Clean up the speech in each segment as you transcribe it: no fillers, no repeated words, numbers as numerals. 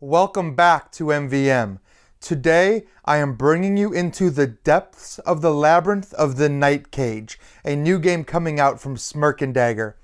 Welcome back to MvM. Today, I am bringing you into the depths of the labyrinth of the Night Cage, a new game coming out from Smirk and Dagger.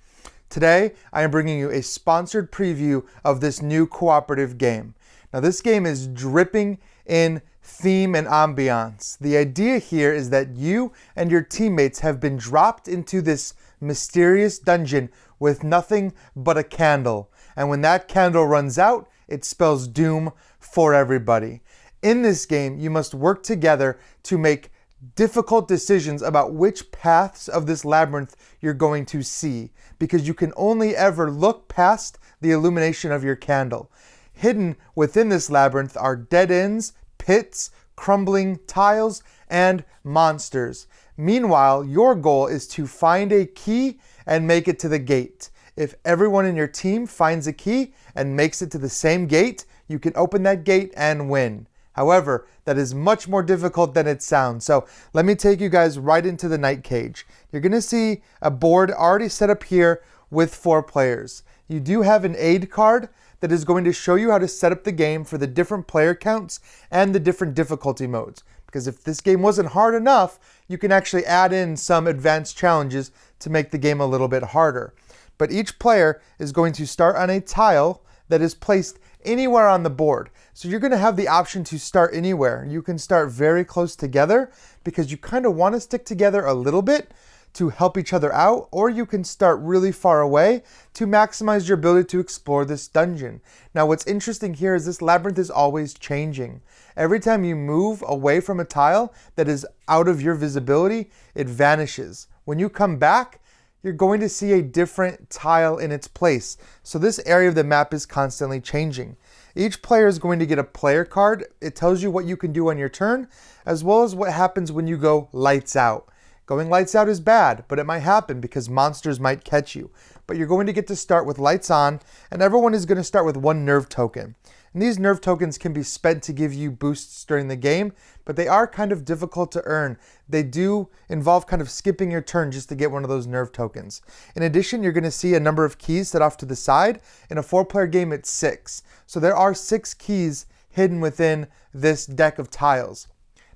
Today, I am bringing you a sponsored preview of this new cooperative game. Now, this game is dripping in theme and ambiance. The idea here is that you and your teammates have been dropped into this mysterious dungeon with nothing but a candle. And when that candle runs out, it spells doom for everybody. In this game, you must work together to make difficult decisions about which paths of this labyrinth you're going to see, because you can only ever look past the illumination of your candle. Hidden within this labyrinth are dead ends, pits, crumbling tiles, and monsters. Meanwhile, your goal is to find a key and make it to the gate. If everyone in your team finds a key and makes it to the same gate, you can open that gate and win. However, that is much more difficult than it sounds. So let me take you guys right into the Night Cage. You're going to see a board already set up here with 4 players. You do have an aid card that is going to show you how to set up the game for the different player counts and the different difficulty modes. Because if this game wasn't hard enough, you can actually add in some advanced challenges to make the game a little bit harder. But each player is going to start on a tile that is placed anywhere on the board. So you're going to have the option to start anywhere. You can start very close together because you kind of want to stick together a little bit to help each other out, or you can start really far away to maximize your ability to explore this dungeon. Now, what's interesting here is this labyrinth is always changing. Every time you move away from a tile that is out of your visibility, it vanishes. When you come back, you're going to see a different tile in its place. So this area of the map is constantly changing. Each player is going to get a player card. It tells you what you can do on your turn, as well as what happens when you go lights out. Going lights out is bad, but it might happen because monsters might catch you. But you're going to get to start with lights on, and everyone is going to start with 1 nerve token. And these nerve tokens can be spent to give you boosts during the game, but they are kind of difficult to earn. They do involve kind of skipping your turn just to get one of those nerve tokens. In addition, you're going to see a number of keys set off to the side. In a 4-player game, it's 6. So there are 6 keys hidden within this deck of tiles.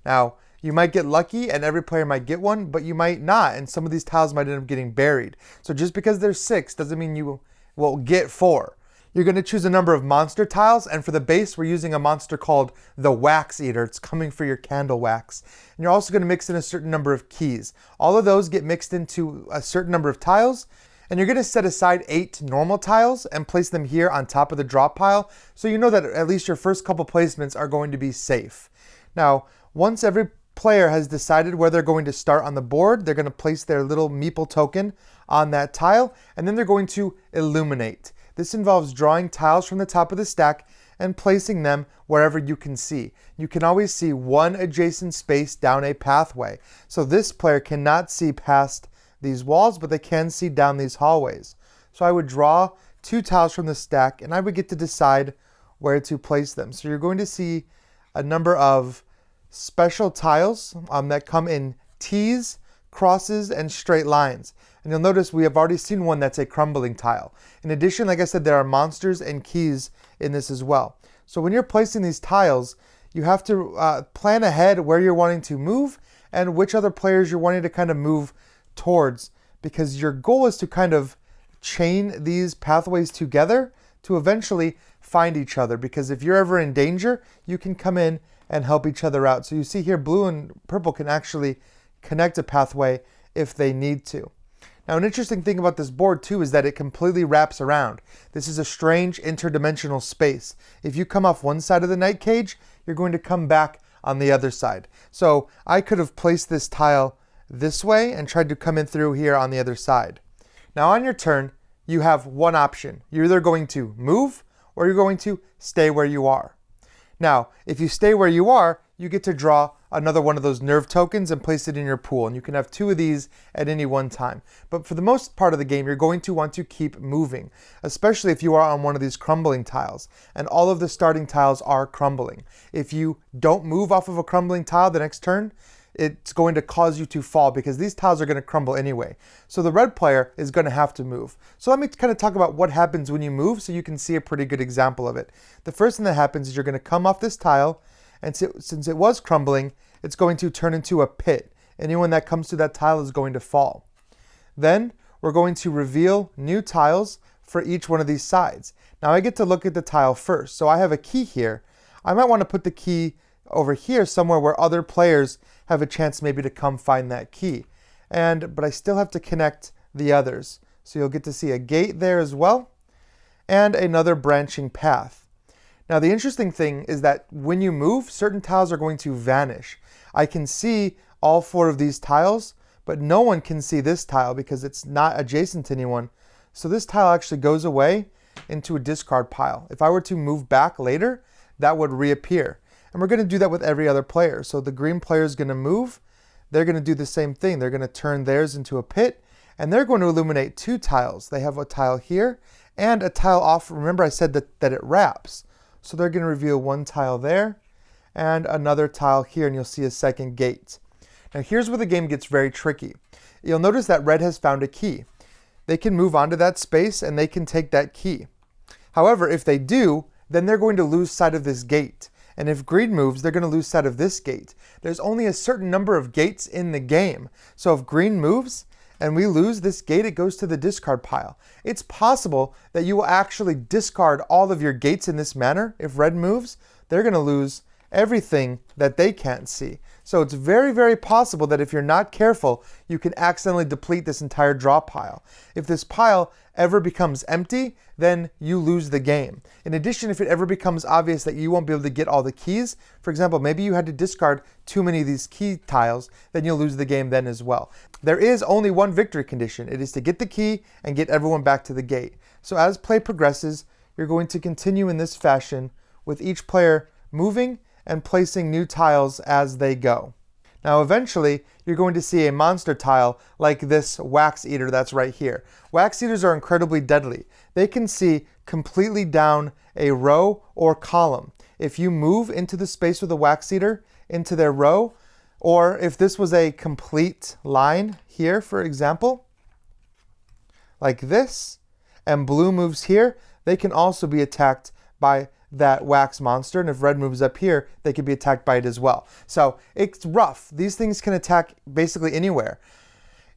Now, you might get lucky and every player might get one, but you might not, and some of these tiles might end up getting buried. So just because there's 6 doesn't mean you will get 4. You're going to choose a number of monster tiles, and for the base, we're using a monster called the Wax Eater. It's coming for your candle wax. And you're also going to mix in a certain number of keys. All of those get mixed into a certain number of tiles, and you're going to set aside 8 normal tiles and place them here on top of the drop pile, so you know that at least your first couple placements are going to be safe. Now, once every player has decided where they're going to start on the board, they're going to place their little Meeple token on that tile, and then they're going to illuminate. This involves drawing tiles from the top of the stack and placing them wherever you can see. You can always see 1 adjacent space down a pathway. So this player cannot see past these walls, but they can see down these hallways. So I would draw 2 tiles from the stack, and I would get to decide where to place them. So you're going to see a number of special tiles that come in T's, crosses, and straight lines. And you'll notice we have already seen one that's a crumbling tile. In addition, like I said, there are monsters and keys in this as well. So when you're placing these tiles, you have to plan ahead where you're wanting to move and which other players you're wanting to kind of move towards, because your goal is to kind of chain these pathways together to eventually find each other, because if you're ever in danger, you can come in and help each other out. So you see here, blue and purple can actually connect a pathway if they need to. Now, an interesting thing about this board too is that it completely wraps around. This is a strange interdimensional space. If you come off one side of the Night Cage, you're going to come back on the other side. So I could have placed this tile this way and tried to come in through here on the other side. Now on your turn, you have one option. You're either going to move or you're going to stay where you are. Now, if you stay where you are, you get to draw another one of those nerve tokens and place it in your pool. And you can have 2 of these at any one time. But for the most part of the game, you're going to want to keep moving, especially if you are on one of these crumbling tiles. And all of the starting tiles are crumbling. If you don't move off of a crumbling tile the next turn, it's going to cause you to fall because these tiles are going to crumble anyway. So the red player is going to have to move. So let me kind of talk about what happens when you move so you can see a pretty good example of it. The first thing that happens is you're going to come off this tile, and since it was crumbling, it's going to turn into a pit. Anyone that comes to that tile is going to fall. Then we're going to reveal new tiles for each one of these sides. Now I get to look at the tile first. So I have a key here. I might want to put the key over here somewhere where other players have a chance maybe to come find that key. But I still have to connect the others. So you'll get to see a gate there as well, and another branching path. Now the interesting thing is that when you move, certain tiles are going to vanish. I can see all 4 of these tiles, but no one can see this tile because it's not adjacent to anyone. So this tile actually goes away into a discard pile. If I were to move back later, that would reappear. And we're going to do that with every other player. So the green player is going to move. They're going to do the same thing. They're going to turn theirs into a pit, and they're going to illuminate 2 tiles. They have a tile here and a tile off. Remember I said that it wraps. So they're going to reveal 1 tile there and another tile here, and you'll see a second gate. Now here's where the game gets very tricky. You'll notice that red has found a key. They can move onto that space and they can take that key. However, if they do, then they're going to lose sight of this gate. And if green moves, they're going to lose sight of this gate. There's only a certain number of gates in the game. So if green moves and we lose this gate, it goes to the discard pile. It's possible that you will actually discard all of your gates in this manner. If red moves, they're going to lose everything that they can't see. So it's very, very possible that if you're not careful, you can accidentally deplete this entire draw pile. If this pile ever becomes empty, then you lose the game. In addition, if it ever becomes obvious that you won't be able to get all the keys, for example, maybe you had to discard too many of these key tiles, then you'll lose the game then as well. There is only one victory condition. It is to get the key and get everyone back to the gate. So as play progresses, you're going to continue in this fashion with each player moving and placing new tiles as they go. Now eventually, you're going to see a monster tile like this wax eater that's right here. Wax eaters are incredibly deadly. They can see completely down a row or column. If you move into the space with a wax eater, into their row, or if this was a complete line here, for example, like this, and blue moves here, they can also be attacked by that wax monster, and if red moves up here, they could be attacked by it as well. So it's rough. These things can attack basically anywhere.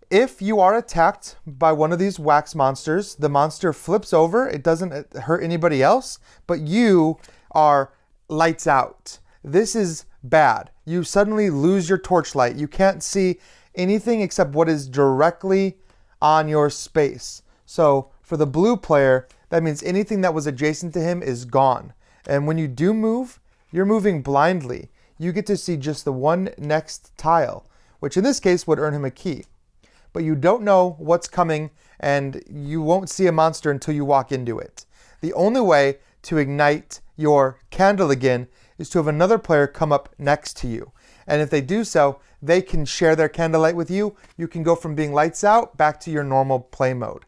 If you are attacked by one of these wax monsters, the monster flips over. It doesn't hurt anybody else, but you are lights out. This is bad. You suddenly lose your torchlight. You can't see anything except what is directly on your space. So for the blue player, that means anything that was adjacent to him is gone. And when you do move, you're moving blindly. You get to see just the one next tile, which in this case would earn him a key. But you don't know what's coming, and you won't see a monster until you walk into it. The only way to ignite your candle again is to have another player come up next to you. And if they do so, they can share their candlelight with you. You can go from being lights out back to your normal play mode.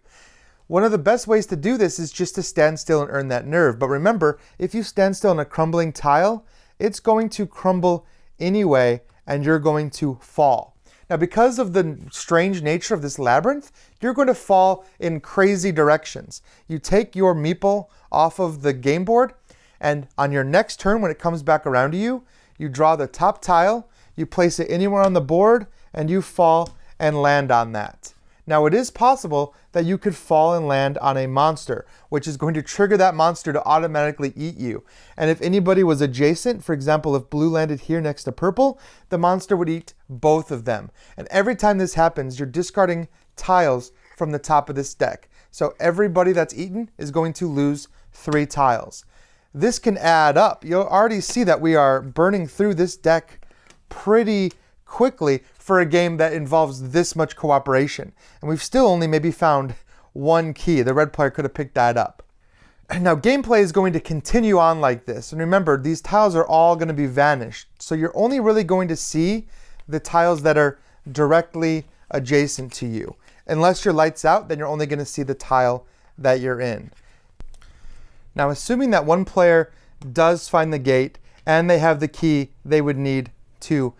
One of the best ways to do this is just to stand still and earn that nerve. But remember, if you stand still on a crumbling tile, it's going to crumble anyway, and you're going to fall. Now, because of the strange nature of this labyrinth, you're going to fall in crazy directions. You take your Meeple off of the game board, and on your next turn, when it comes back around to you, you draw the top tile, you place it anywhere on the board, and you fall and land on that. Now, it is possible that you could fall and land on a monster, which is going to trigger that monster to automatically eat you. And if anybody was adjacent, for example, if blue landed here next to purple, the monster would eat both of them. And every time this happens, you're discarding tiles from the top of this deck. So everybody that's eaten is going to lose 3 tiles. This can add up. You'll already see that we are burning through this deck pretty quickly for a game that involves this much cooperation. And we've still only maybe found 1 key. The red player could have picked that up. And now gameplay is going to continue on like this. And remember, these tiles are all going to be vanished. So you're only really going to see the tiles that are directly adjacent to you. Unless your lights out, then you're only going to see the tile that you're in. Now, assuming that one player does find the gate and they have the key they would need to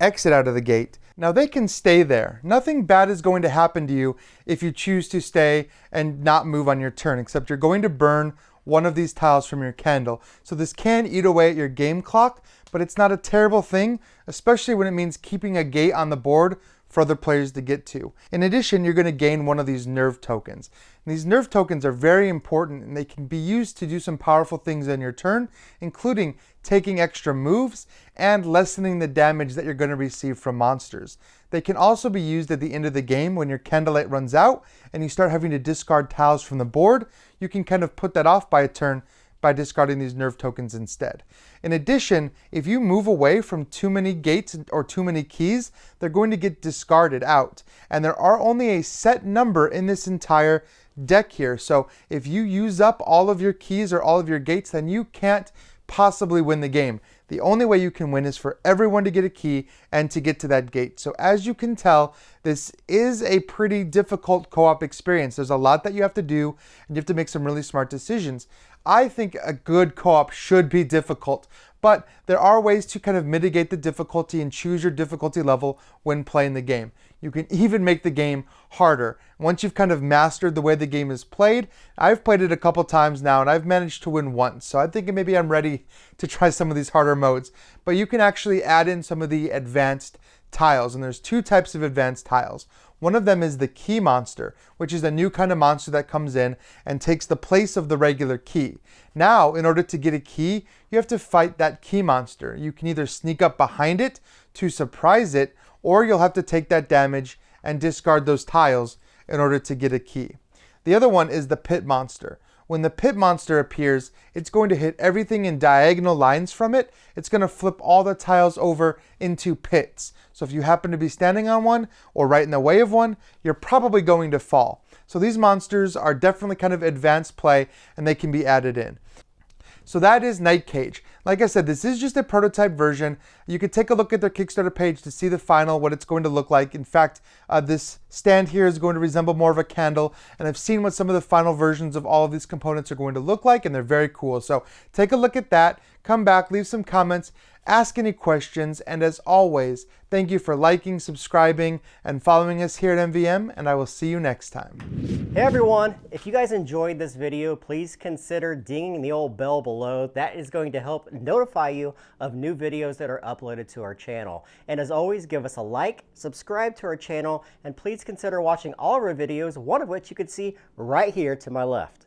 exit out of the gate. Now they can stay there. Nothing bad is going to happen to you if you choose to stay and not move on your turn, except you're going to burn one of these tiles from your candle. So this can eat away at your game clock, but it's not a terrible thing, especially when it means keeping a gate on the board for other players to get to. In addition, you're going to gain one of these nerve tokens. And these nerve tokens are very important, and they can be used to do some powerful things on your turn, including taking extra moves and lessening the damage that you're going to receive from monsters. They can also be used at the end of the game when your candlelight runs out and you start having to discard tiles from the board. You can kind of put that off by a turn by discarding these nerve tokens instead. In addition, if you move away from too many gates or too many keys, they're going to get discarded out. And there are only a set number in this entire deck here. So if you use up all of your keys or all of your gates, then you can't possibly win the game. The only way you can win is for everyone to get a key and to get to that gate. So as you can tell, this is a pretty difficult co-op experience. There's a lot that you have to do, and you have to make some really smart decisions. I think a good co-op should be difficult, but there are ways to kind of mitigate the difficulty and choose your difficulty level when playing the game. You can even make the game harder. Once you've kind of mastered the way the game is played, I've played it a couple times now and I've managed to win once. So I think maybe I'm ready to try some of these harder modes. But you can actually add in some of the advanced tiles, and there's two types of advanced tiles. One of them is the key monster, which is a new kind of monster that comes in and takes the place of the regular key. Now, in order to get a key, you have to fight that key monster. You can either sneak up behind it to surprise it, or you'll have to take that damage and discard those tiles in order to get a key. The other one is the pit monster. When the pit monster appears, it's going to hit everything in diagonal lines from it. It's going to flip all the tiles over into pits. So if you happen to be standing on one or right in the way of one, you're probably going to fall. So these monsters are definitely kind of advanced play, and they can be added in. So that is Night Cage. Like I said, this is just a prototype version. You could take a look at their Kickstarter page to see the final, what it's going to look like. In fact, this stand here is going to resemble more of a candle, and I've seen what some of the final versions of all of these components are going to look like, and they're very cool. So take a look at that, come back, leave some comments, ask any questions, and as always, thank you for liking, subscribing, and following us here at MvM, and I will see you next time. Hey everyone, if you guys enjoyed this video, please consider dinging the old bell below. That is going to help notify you of new videos that are uploaded to our channel. And as always, give us a like, subscribe to our channel, and please consider watching all of our videos, one of which you can see right here to my left.